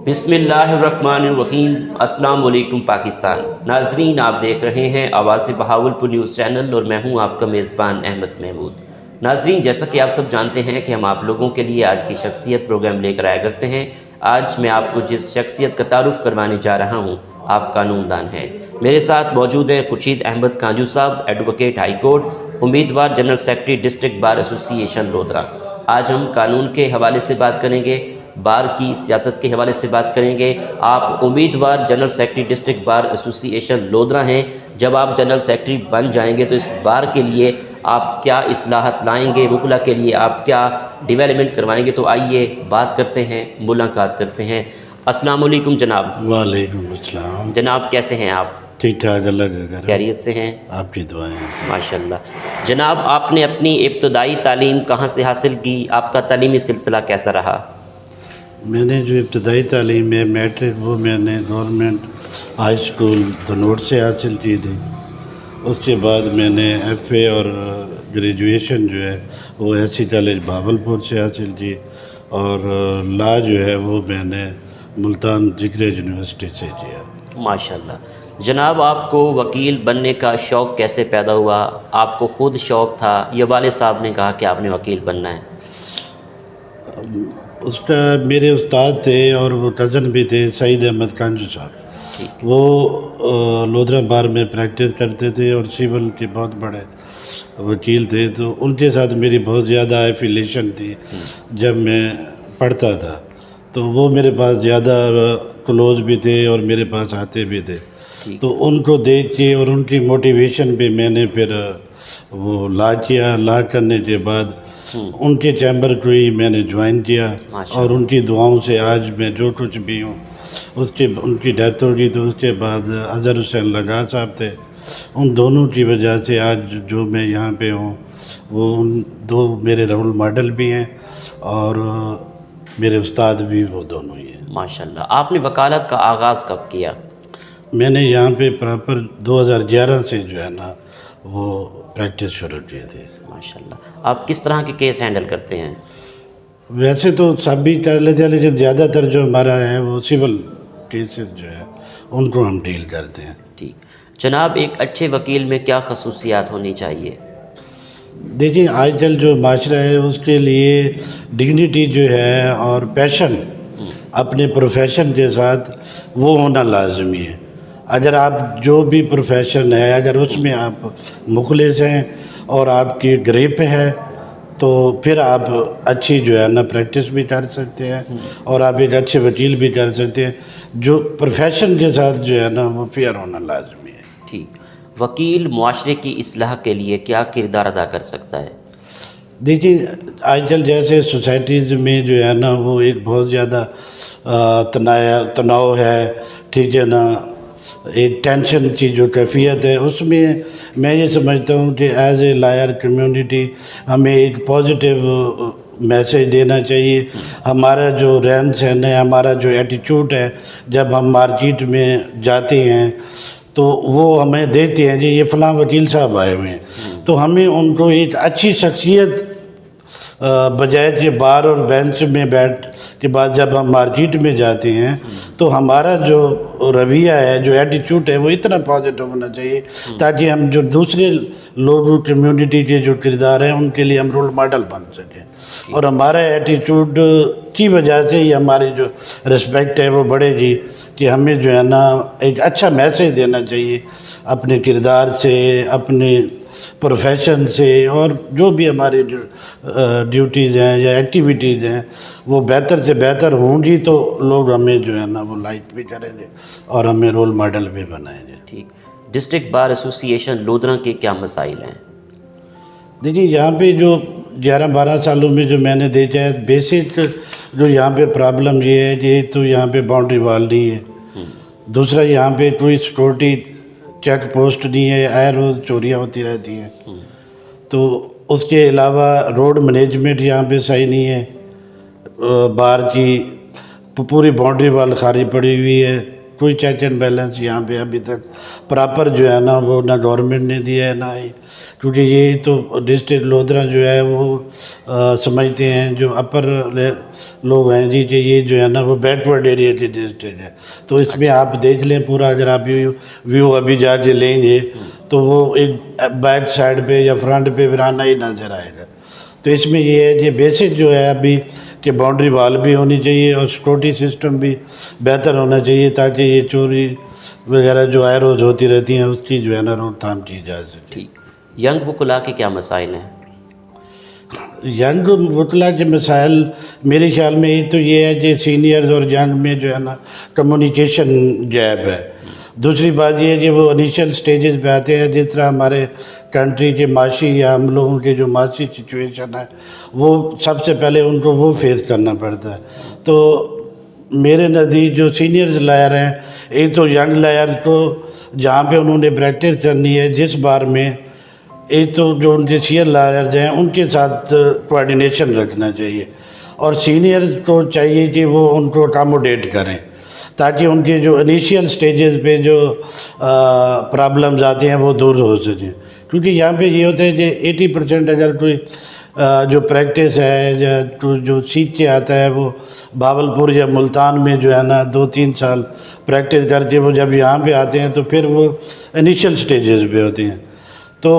بسم اللہ الرحمن الرحیم۔ السلام علیکم پاکستان۔ ناظرین، آپ دیکھ رہے ہیں آواز بہاولپور نیوز چینل اور میں ہوں آپ کا میزبان احمد محمود۔ ناظرین، جیسا کہ آپ سب جانتے ہیں کہ ہم آپ لوگوں کے لیے آج کی شخصیت پروگرام لے کر آیا کرتے ہیں۔ آج میں آپ کو جس شخصیت کا تعارف کروانے جا رہا ہوں آپ قانون دان ہیں۔ میرے ساتھ موجود ہیں خورشید احمد کانجو صاحب، ایڈوکیٹ ہائی کورٹ، امیدوار جنرل سیکرٹری ڈسٹرکٹ بار ایسوسی ایشن لودھرا۔ آج ہم قانون کے حوالے سے بات کریں گے، بار کی سیاست کے حوالے سے بات کریں گے۔ آپ امیدوار جنرل سیکرٹری ڈسٹرکٹ بار ایسوسی ایشن لودھرا ہیں۔ جب آپ جنرل سیکرٹری بن جائیں گے تو اس بار کے لیے آپ کیا اصلاحات لائیں گے، وکلا کے لیے آپ کیا ڈیولپمنٹ کروائیں گے؟ تو آئیے بات کرتے ہیں، ملاقات کرتے ہیں۔ السلام علیکم جناب۔ وعلیکم السلام۔ جناب کیسے ہیں آپ؟ ٹھیک ٹھاک، اللہ کا کرم، خیریت سے ہیں؟ آپ کی دعائیں۔ ماشاءاللہ۔ جناب، آپ نے اپنی ابتدائی تعلیم کہاں سے حاصل کی؟ آپ کا تعلیمی سلسلہ کیسا رہا؟ میں نے جو ابتدائی تعلیم ہے میٹرک، وہ میں نے گورنمنٹ ہائی اسکول دھنوٹ سے حاصل کی تھی۔ اس کے بعد میں نے ایف اے اور گریجویشن جو ہے وہ ایس سی کالج بہاولپور سے حاصل کی، اور لا جو ہے وہ میں نے ملتان ذکر یونیورسٹی سے کیا۔ ماشاءاللہ۔ جناب، آپ کو وکیل بننے کا شوق کیسے پیدا ہوا؟ آپ کو خود شوق تھا یا والد صاحب نے کہا کہ آپ نے وکیل بننا ہے؟ اس کا میرے استاد تھے اور وہ کزن بھی تھے، سعید احمد کانجو صاحب۔ ٹھیک۔ وہ لودھرا بار میں پریکٹس کرتے تھے اور سول کے بہت بڑے وکیل تھے، تو ان کے ساتھ میری بہت زیادہ ایفیلیشن تھی جب میں پڑھتا تھا۔ تو وہ میرے پاس زیادہ کلوز بھی تھے اور میرے پاس آتے بھی تھے، تو ان کو دیکھ کے اور ان کی موٹیویشن پہ میں نے پھر وہ لا کیا۔ لا کرنے کے بعد ان کے چیمبر کو ہی میں نے جوائن کیا، اور ان کی دعاؤں سے آج میں جو کچھ بھی ہوں۔ ان کی ڈیتھ ہو گئی، تو اس کے بعد اظہر حسین لگا صاحب تھے، ان دونوں کی وجہ سے آج جو میں یہاں پہ ہوں، وہ ان دو میرے رول ماڈل بھی ہیں اور میرے استاد بھی وہ دونوں ہی ہیں۔ ماشاءاللہ۔ آپ نے وکالت کا آغاز کب کیا؟ میں نے یہاں پہ پراپر 2011 سے جو ہے نا وہ پریکٹس شروع کی تھی۔ ماشاءاللہ۔ آپ کس طرح کے کیس ہینڈل کرتے ہیں؟ ویسے تو سب بھی کر لیتے ہیں، لیکن زیادہ تر جو ہمارا ہے وہ سول کیسز جو ہے ان کو ہم ڈیل کرتے ہیں۔ ٹھیک۔ جناب، ایک اچھے وکیل میں کیا خصوصیات ہونی چاہیے؟ دیکھیں، آج کل جو معاشرہ ہے اس کے لیے ڈگنیٹی جو ہے اور پیشن اپنے پروفیشن کے ساتھ وہ ہونا لازمی ہے۔ اگر آپ جو بھی پروفیشن ہے، اگر اس میں آپ مخلص ہیں اور آپ کی گریپ ہے، تو پھر آپ اچھی جو ہے نا پریکٹس بھی کر سکتے ہیں اور آپ ایک اچھے وکیل بھی کر سکتے ہیں۔ جو پروفیشن کے ساتھ جو ہے نا وہ فیئر ہونا لازمی ہے۔ ٹھیک۔ وکیل معاشرے کی اصلاح کے لیے کیا کردار ادا کر سکتا ہے؟ دیکھیے، آج کل جیسے سوسائٹیز میں جو ہے نا وہ ایک بہت زیادہ تناؤ ہے، ٹھیک ہے نا، ایک ٹینشن کی جو کیفیت ہے، اس میں یہ سمجھتا ہوں کہ ایز اے لائر کمیونٹی ہمیں ایک پازیٹیو میسیج دینا چاہیے۔ ہمارا جو رہن سہن ہے، ہمارا جو ایٹیچیوڈ ہے، جب ہم مارکیٹ میں جاتے ہیں تو وہ ہمیں دیکھتے ہیں جی یہ فلاں وکیل صاحب آئے ہوئے ہیں، تو ہمیں ان کو ایک اچھی شخصیت بجائے کہ بار اور بینچ میں بیٹھ کے بعد جب ہم مارکیٹ میں جاتے ہیں تو ہمارا جو رویہ ہے، جو ایٹیچیوڈ ہے، وہ اتنا پازیٹیو ہونا چاہیے تاکہ ہم جو دوسرے لوگوں کمیونٹی کے جو کردار ہیں ان کے لیے ہم رول ماڈل بن سکیں، اور ہمارا ایٹیچیوڈ کی وجہ سے ہی ہماری جو رسپیکٹ ہے وہ بڑھے گی کہ ہمیں جو ہے نا ایک اچھا میسیج دینا چاہیے اپنے کردار سے، اپنے پروفیشن سے، اور جو بھی ہماری جو ڈیوٹیز ہیں یا ایکٹیویٹیز ہیں وہ بہتر سے بہتر ہوں گی تو لوگ ہمیں جو ہے نا وہ لائک بھی کریں گے اور ہمیں رول ماڈل بھی بنائیں گے۔ ٹھیک۔ ڈسٹرکٹ بار ایسوسی ایشن لودھرا کے کیا مسائل ہیں؟ دیکھیے، یہاں پہ جو 11-12 سالوں میں جو میں نے دیکھا ہے، بیسک جو یہاں پہ پرابلم یہ ہے کہ ایک تو یہاں پہ باؤنڈری وال نہیں ہے، دوسرا یہاں پہ کوئی سیکورٹی چیک پوسٹ نہیں ہے، آئے روز چوریاں ہوتی رہتی ہیں، تو اس کے علاوہ روڈ مینجمنٹ یہاں پہ صحیح نہیں ہے، بار کی پوری باؤنڈری وال خالی پڑی ہوئی ہے، کوئی چیک اینڈ بیلنس یہاں پہ ابھی تک پراپر جو ہے نا وہ نہ گورنمنٹ نے دیا ہے نہ ہی، کیونکہ یہ تو ڈسٹرکٹ لودھرا جو ہے وہ سمجھتے ہیں جو اپر لوگ ہیں جی یہ جو ہے نا وہ بیک ورڈ ایریا کی ڈسٹرکٹ ہے، تو اس میں آپ دیکھ لیں پورا، اگر آپ ویو ابھی جا کے لیں گے تو وہ ایک بیک سائڈ پہ یا فرنٹ پہ ویرانہ ہی نظر آئے گا۔ تو اس میں یہ ہے کہ بیسک جو ہے ابھی کہ باؤنڈری وال بھی ہونی چاہیے اور سیکورٹی سسٹم بھی بہتر ہونا چاہیے تاکہ یہ چوری وغیرہ جو آئے روز ہوتی رہتی ہیں اس کی جو ہے نا روک تھام کی جا سکے۔ ٹھیک، ینگ وکلاء کے کیا مسائل ہیں؟ ینگ وکلاء کے مسائل میرے خیال میں ایک تو یہ ہے کہ سینئرز اور ینگ میں جو ہے نا کمیونیکیشن گیپ ہے۔ دوسری بات یہ ہے کہ وہ انیشیل سٹیجز پہ آتے ہیں، جس طرح ہمارے کنٹری کے معاشی یا ہم لوگوں کے جو معاشی سچویشن ہے وہ سب سے پہلے ان کو وہ فیس کرنا پڑتا ہے۔ تو میرے نزدیک جو سینئرز لائر ہیں، ایک تو ینگ لائر کو جہاں پہ انہوں نے پریکٹس کرنی ہے جس بار میں، ایک تو جو ان کے سینئر لائرز ہیں ان کے ساتھ کوآرڈینیشن رکھنا چاہیے، اور سینئرز کو چاہیے کہ وہ ان کو اکاموڈیٹ کریں تاکہ ان کے جو انیشیل سٹیجز پہ جو پرابلمز آتے ہیں وہ دور ہو سکیں، کیونکہ یہاں پہ یہ ہوتا ہے کہ 80% اگر کوئی جو پریکٹس ہے یا جو سیکھ کے آتا ہے وہ بھاولپور یا ملتان میں جو ہے نا 2-3 سال پریکٹس کر کے وہ جب یہاں پہ آتے ہیں تو پھر وہ انیشیل سٹیجز پہ ہوتے ہیں۔ تو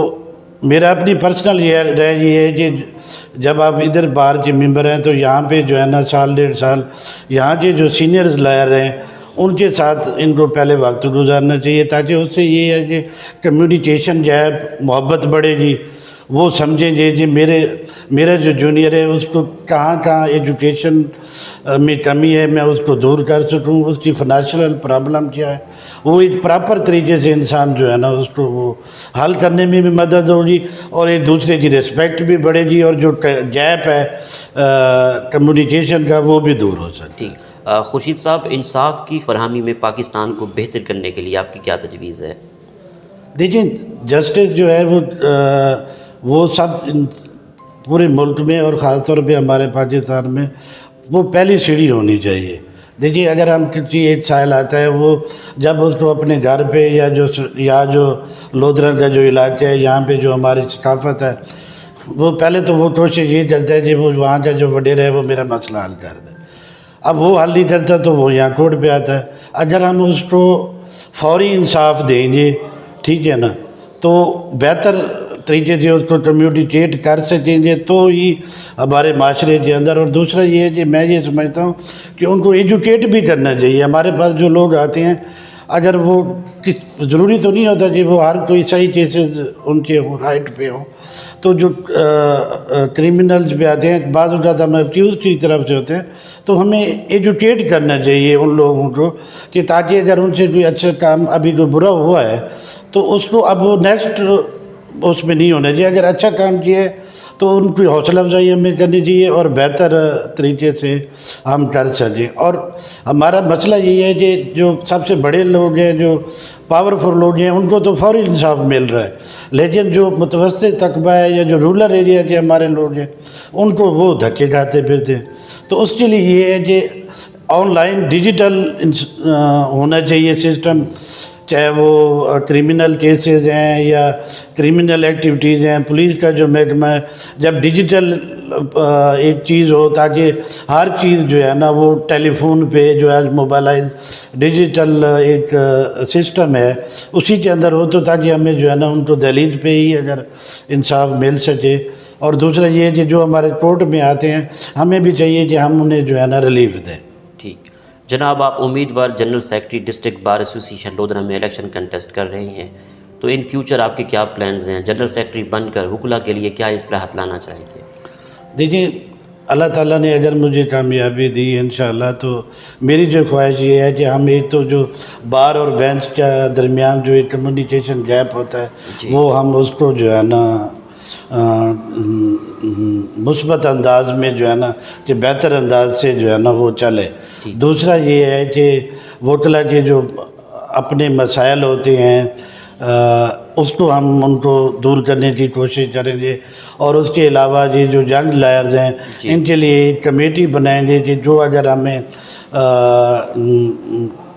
میرا اپنی پرسنل یہ رائے یہ ہے کہ جب آپ ادھر بار کے ممبر ہیں تو یہاں پہ جو ہے نا 1.5 سال یہاں کے جو سینئرز لائر ہیں ان کے ساتھ ان کو پہلے وقت گزارنا چاہیے، تاکہ اس سے یہ ہے کہ کمیونیکیشن جو ہے محبت بڑھے گی، وہ سمجھیں گے کہ میرا جو جونیئر ہے اس کو کہاں ایجوکیشن میں کمی ہے، میں اس کو دور کر سکوں، اس کی فائنینشیل پرابلم کیا ہے، وہ ایک پراپر طریقے سے انسان جو ہے نا اس کو وہ حل کرنے میں بھی مدد ہوگی، اور ایک دوسرے کی رسپیکٹ بھی بڑھے گی، اور جو گیپ ہے کمیونیکیشن کا وہ بھی دور ہو سکتا ہے۔ خورشید صاحب، انصاف کی فراہمی میں پاکستان کو بہتر کرنے کے لیے آپ کی کیا تجویز ہے؟ دیکھیں، جسٹس جو ہے وہ سب پورے ملک میں اور خاص طور پہ ہمارے پاکستان میں وہ پہلی سیڑھی ہونی چاہیے۔ دیکھیے، اگر ہم کسی ایک سائل آتا ہے وہ جب اس کو اپنے گھر پہ یا جو لودھرا کا جو علاقہ ہے یہاں پہ جو ہماری ثقافت ہے، وہ پہلے تو وہ کوشش یہ کرتا ہے کہ وہ وہاں کا جو وڈیر ہے وہ میرا مسئلہ حل کر دے۔ اب وہ حل نہیں کرتا تو وہ یہاں کورٹ پہ آتا ہے۔ اگر ہم اس کو فوری انصاف دیں گے، ٹھیک ہے نا، تو بہتر طریقے سے اس کو کمیونیکیٹ کر سکیں گے تو ہی ہمارے معاشرے کے اندر۔ اور دوسرا یہ ہے کہ میں یہ سمجھتا ہوں کہ ان کو ایجوکیٹ بھی کرنا چاہیے۔ ہمارے پاس جو لوگ آتے ہیں، اگر وہ ضروری تو نہیں ہوتا کہ وہ ہر کوئی صحیح کیسز ان کے ہوں، رائٹ پہ ہوں، تو جو کریمنلز پہ آتے ہیں بعض اوقات ہم ایکیوز کی طرف سے ہوتے ہیں، تو ہمیں ایجوکیٹ کرنا چاہیے ان لوگوں کو کہ تاکہ اگر ان سے کوئی اچھا کام ابھی کوئی برا ہوا ہے تو اس کو اب وہ نیکسٹ اس میں نہیں ہونا چاہیے۔ اگر اچھا کام کیا ہے تو ان کی حوصلہ افزائی ہمیں کرنی چاہیے اور بہتر طریقے سے ہم کر سکیں۔ اور ہمارا مسئلہ یہ ہے کہ جو سب سے بڑے لوگ ہیں، جو پاورفل لوگ ہیں، ان کو تو فوری انصاف مل رہا ہے، لیکن جو متوسط طبقہ ہے یا جو رورل ایریا کے ہمارے لوگ ہیں ان کو وہ دھکے کھاتے پھرتے ہیں۔ تو اس کے لیے یہ ہے کہ آن لائن ڈیجیٹل ہونا چاہیے سسٹم، چاہے وہ کریمنل کیسز ہیں یا کریمنل ایکٹیویٹیز ہیں، پولیس کا جو محکمہ ہے، جب ڈیجیٹل ایک چیز ہو تاکہ ہر چیز جو ہے نا وہ ٹیلی فون پہ جو ہے موبائلائز ڈیجیٹل ایک سسٹم ہے اسی کے اندر ہو، تو تاکہ ہمیں جو ہے نا ان کو دہلیز پہ ہی اگر انصاف مل سکے۔ اور دوسرا یہ ہے کہ جو ہمارے کورٹ میں آتے ہیں ہمیں بھی چاہیے کہ ہم انہیں جو ہے نا ریلیف دیں۔ ٹھیک جناب، آپ امیدوار جنرل سیکرٹری ڈسٹرکٹ بار ایسوسی ایشن لودھرا میں الیکشن کنٹیسٹ کر رہے ہیں، تو ان فیوچر آپ کے کیا پلانز ہیں؟ جنرل سیکرٹری بن کر وکلاء کے لیے کیا اصلاحات لانا چاہیں گے؟ دیکھیں، اللہ تعالیٰ نے اگر مجھے کامیابی دی انشاءاللہ، تو میری جو خواہش یہ ہے کہ ہم ایک تو جو بار اور بینچ کے درمیان جو ایک کمیونیکیشن گیپ ہوتا ہے وہ ہم اس کو جو ہے نا مثبت انداز میں جو ہے نا کہ بہتر انداز سے جو ہے نا وہ چلے۔ دوسرا یہ ہے کہ وکلاء کے جو اپنے مسائل ہوتے ہیں اس کو ہم ان کو دور کرنے کی کوشش کریں گے، اور اس کے علاوہ یہ جو ینگ لائرز ہیں ان کے لیے ایک کمیٹی بنائیں گے کہ جو اگر ہمیں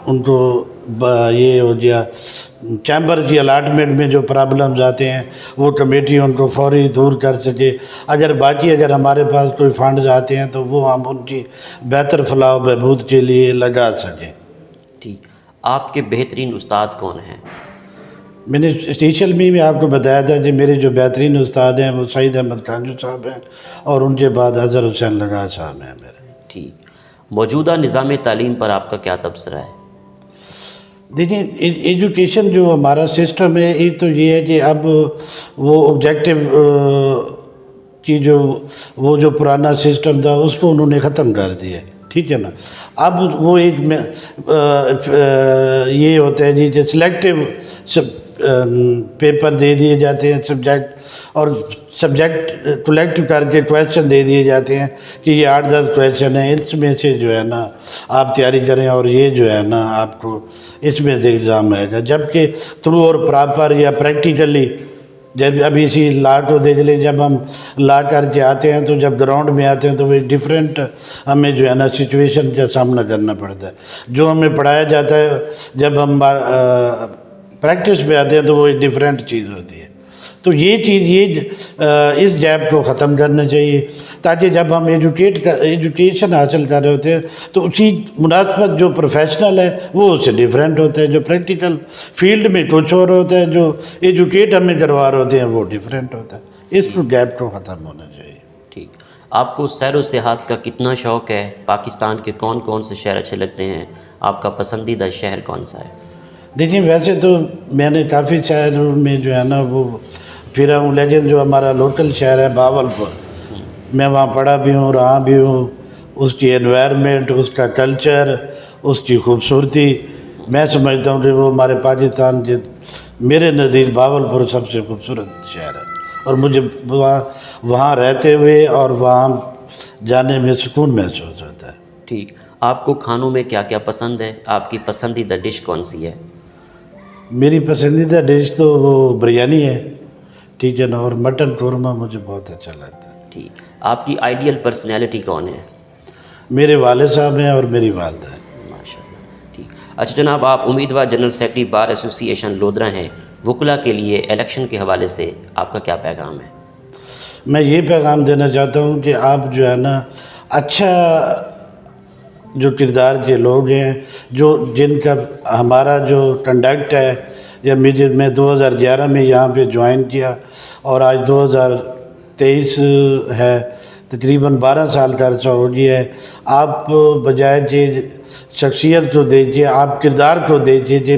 ان کو یہ ہو گیا چیمبر کی الاٹمنٹ میں جو پرابلمز آتے ہیں وہ کمیٹی ان کو فوری دور کر سکے. اگر ہمارے پاس کوئی فنڈز آتے ہیں تو وہ ہم ان کی بہتر فلاح و بہبود کے لیے لگا سکیں. ٹھیک. آپ کے بہترین استاد کون ہیں؟ میں نے اسٹیشل میں آپ کو بتایا تھا کہ میرے جو بہترین استاد ہیں وہ سعید احمد خانجو صاحب ہیں اور ان کے بعد اظہر حسین لگا صاحب ہیں میرے. ٹھیک. موجودہ نظام تعلیم پر آپ کا کیا تبصرہ ہے؟ دیکھیں ایجوکیشن جو ہمارا سسٹم ہے ایک تو یہ ہے کہ اب وہ آبجیکٹیو کی وہ جو پرانا سسٹم تھا اس کو انہوں نے ختم کر دیا. ٹھیک ہے نا. اب وہ ایک یہ ہوتا ہے جی کہ سلیکٹیو پیپر دے دیے جاتے ہیں سبجیکٹ کلیکٹ کر کے کویشچن دے دیے جاتے ہیں کہ یہ 8-10 کویشچن ہیں, اس میں سے جو ہے نا آپ تیاری کریں اور یہ جو ہے نا آپ کو اس میں سے ایگزام آئے گا. جبکہ تھرو اور پراپر یا پریکٹیکلی جب ابھی اسی لا کو دیکھ لیں, جب ہم لا کر کے آتے ہیں تو جب گراؤنڈ میں آتے ہیں تو وہ ڈیفرنٹ ہمیں جو ہے نا سچویشن کا سامنا کرنا پڑتا ہے. جو ہمیں پڑھایا جاتا ہے جب ہم پریکٹس پہ آتے ہیں تو وہ ایک ڈیفرنٹ چیز ہوتی ہے. تو یہ چیز اس گیپ کو ختم کرنا چاہیے تاکہ جب ہم ایجوکیشن حاصل کر رہے ہوتے ہیں تو اسی مناسبت جو پروفیشنل ہے وہ اس سے ڈیفرنٹ ہوتا ہے, جو پریکٹیکل فیلڈ میں کچھ اور ہوتا ہے, جو ایجوکیٹ ہمیں کروا رہے ہوتے ہیں وہ ڈیفرنٹ ہوتا ہے. اس گیپ کو ختم ہونا چاہیے. ٹھیک. آپ کو سیر و سیاحت کا کتنا شوق ہے؟ پاکستان کے کون کون سے شہر اچھے لگتے ہیں؟ آپ کا پسندیدہ شہر کون سا ہے؟ دیکھیں ویسے تو میں نے کافی شہروں میں جو ہے نا وہ پھرا ہوں, لیکن جو ہمارا لوکل شہر ہے باولپور, میں وہاں پڑھا بھی ہوں, رہا بھی ہوں. اس کی انوائرمنٹ, اس کا کلچر, اس کی خوبصورتی, میں سمجھتا ہوں کہ وہ ہمارے پاکستان کے میرے نزدیک باولپور سب سے خوبصورت شہر ہے اور مجھے وہاں رہتے ہوئے اور وہاں جانے میں سکون محسوس ہوتا ہے. ٹھیک. آپ کو کھانوں میں کیا کیا پسند ہے؟ آپ کی پسندیدہ ڈش کون سی ہے؟ میری پسندیدہ ڈش تو وہ بریانی ہے. ٹھیک ہے نا. اور مٹن قورمہ مجھے بہت اچھا لگتا ہے. ٹھیک. آپ کی آئیڈیل پرسنالٹی کون ہے؟ میرے والد صاحب ہیں اور میری والدہ ہیں. ماشاء اللہ. ٹھیک. اچھا جناب, آپ امیدوار جنرل سیکرٹری بار ایسوسی ایشن لودھرا ہیں. وکلا کے لیے الیکشن کے حوالے سے آپ کا کیا پیغام ہے؟ میں یہ پیغام دینا چاہتا ہوں کہ آپ جو ہے نا اچھا جو کردار کے لوگ ہیں, جن کا ہمارا جو کنڈکٹ ہے, جب میں 2011 میں یہاں پہ جوائن کیا اور آج 2023 ہے, تقریباً 12 سال کا عرصہ ہو گیا ہے. آپ بجائے کہ شخصیت کو دیکھیے, آپ کردار کو دیکھیے کہ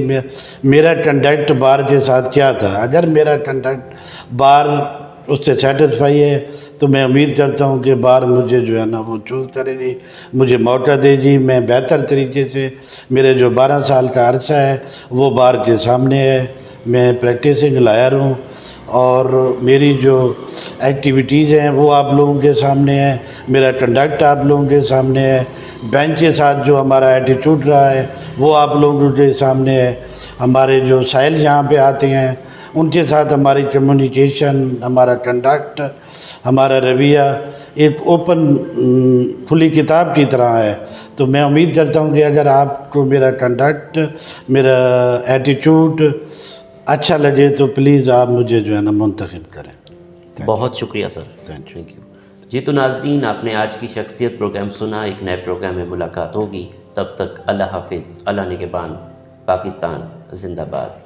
میرا کنڈکٹ بار کے ساتھ کیا تھا. اگر میرا کنڈکٹ بار اس سے سیٹسفائی ہے تو میں امید کرتا ہوں کہ بار مجھے جو ہے نا وہ چوز کرے گی, مجھے موقع دے گی. میں بہتر طریقے سے, میرے جو 12 سال کا عرصہ ہے وہ بار کے سامنے ہے. میں پریکٹسنگ لائر ہوں اور میری جو ایکٹیویٹیز ہیں وہ آپ لوگوں کے سامنے ہیں, میرا کنڈکٹ آپ لوگوں کے سامنے ہے, بینچ کے ساتھ جو ہمارا ایٹیٹیوڈ رہا ہے وہ آپ لوگوں کے سامنے ہے, ہمارے جو سائل یہاں پہ آتے ہیں ان کے ساتھ ہماری کمیونیکیشن, ہمارا کنڈکٹ, ہمارا رویہ ایک اوپن کھلی کتاب کی طرح ہے. تو میں امید کرتا ہوں کہ اگر آپ کو میرا کنڈکٹ, میرا ایٹیٹیوڈ اچھا لگے تو پلیز آپ مجھے جو ہے نا منتخب کریں. بہت شکریہ سر. Thank you. جی تو ناظرین, آپ نے آج کی شخصیت پروگرام سنا. ایک نئے پروگرام میں ملاقات ہوگی. تب تک اللہ حافظ. اللہ نگہبان. پاکستان زندہ باد.